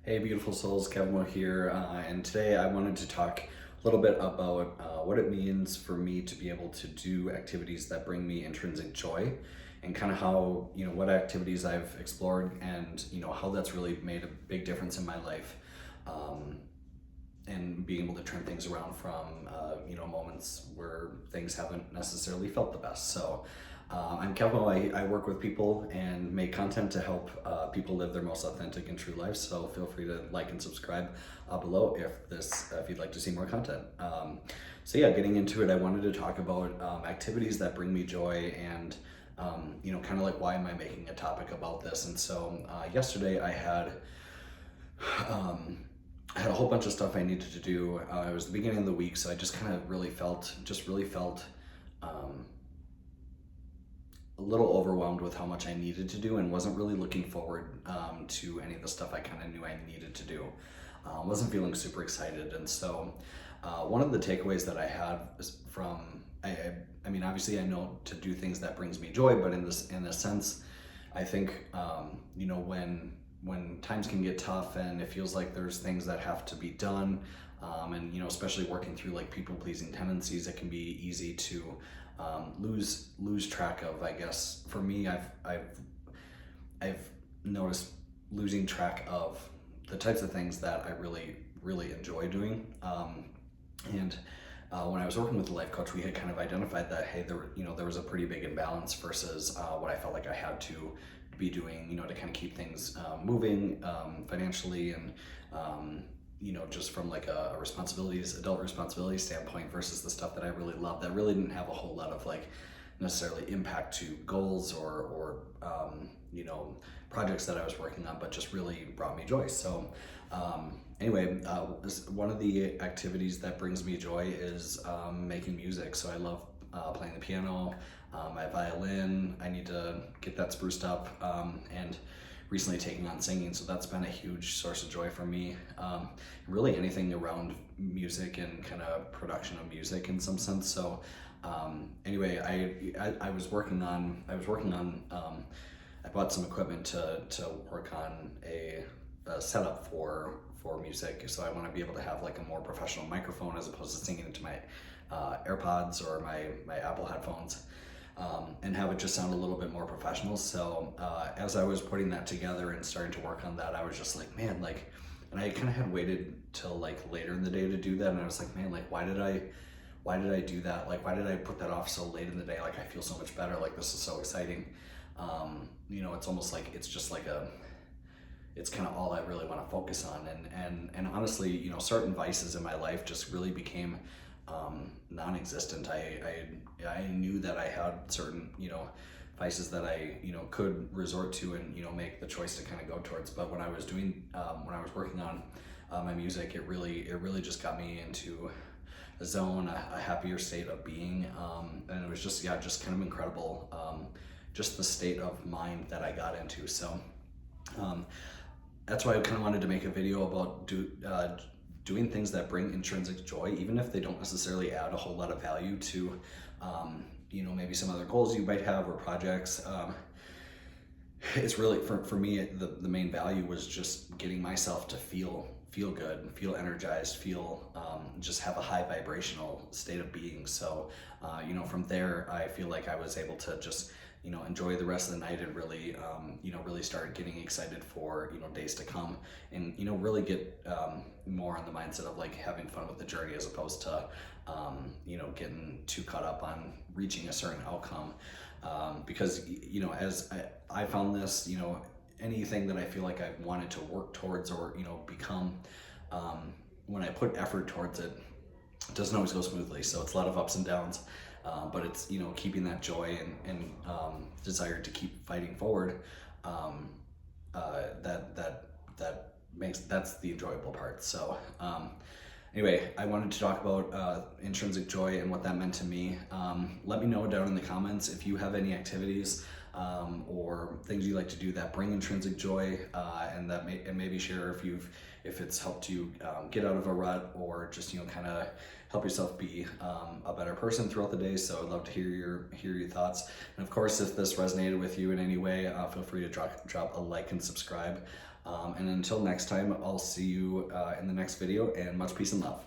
Hey, beautiful souls, Kevin Mo here, and today I wanted to talk a little bit about what it means for me to be able to do activities that bring me intrinsic joy, and kind of how, what activities I've explored and, how that's really made a big difference in my life, um, and being able to turn things around from, moments where things haven't necessarily felt the best. So, I'm Kevin. I work with people and make content to help people live their most authentic and true lives. So feel free to like and subscribe below if you'd like to see more content. So yeah, getting into it, I wanted to talk about activities that bring me joy and kind of like why am I making a topic about this. And so yesterday I had a whole bunch of stuff I needed to do. It was the beginning of the week, so I just kind of really felt um, a little overwhelmed with how much I needed to do, and wasn't really looking forward to any of the stuff I kind of knew I needed to do. Wasn't feeling super excited, and so one of the takeaways that I had is from I mean, obviously I know to do things that brings me joy, but in a sense, I think when times can get tough and it feels like there's things that have to be done, and especially working through like people pleasing tendencies, it can be easy to lose track of. I guess for me, I've noticed losing track of the types of things that I really enjoy doing. And when I was working with the life coach, we had kind of identified that, hey, there was a pretty big imbalance versus what I felt like I had to be doing, to kind of keep things moving financially, and just from like a adult responsibility standpoint, versus the stuff that I really love that really didn't have a whole lot of like necessarily impact to goals or projects that I was working on, but just really brought me joy. So anyway, one of the activities that brings me joy is making music. So I love playing the piano, my violin. I need to get that spruced up, and recently taking on singing. So that's been a huge source of joy for me. Really anything around music and kind of production of music in some sense. So anyway, I was working on I bought some equipment to work on a setup for music. So I want to be able to have like a more professional microphone as opposed to singing into my AirPods or my Apple headphones, and have it just sound a little bit more professional. So as I was putting that together and starting to work on that, I was just like, man, like, and I kind of had waited till like later in the day to do that, and I was like, man, like, why did I do that? Like, why did I put that off so late in the day? Like, I feel so much better. Like, this is so exciting. It's almost like it's just like it's kind of all I really want to focus on. And honestly, certain vices in my life just really became non-existent. I knew that I had certain, vices that I, could resort to and, make the choice to kind of go towards. But when I was working on my music, it really just got me into a zone, a happier state of being. And it was just kind of incredible. Just the state of mind that I got into. So that's why I kind of wanted to make a video about doing things that bring intrinsic joy, even if they don't necessarily add a whole lot of value to, maybe some other goals you might have or projects. It's really, for me, the main value was just getting myself to feel good, feel energized, just have a high vibrational state of being. So, from there, I feel like I was able to just, enjoy the rest of the night and really, really start getting excited for, days to come, and, really get more on the mindset of like having fun with the journey as opposed to, getting too caught up on reaching a certain outcome. Because, as I found this, anything that I feel like I've wanted to work towards or, become, when I put effort towards it, it doesn't always go smoothly. So it's a lot of ups and downs. But it's, keeping that joy and desire to keep fighting forward, that's the enjoyable part. So anyway, I wanted to talk about intrinsic joy and what that meant to me. Let me know down in the comments if you have any activities or things you like to do that bring intrinsic joy, and maybe share if it's helped you get out of a rut, or just kind of help yourself be a better person throughout the day. So I'd love to hear your thoughts. And of course, if this resonated with you in any way, feel free to drop a like and subscribe. And until next time, I'll see you in the next video, and much peace and love.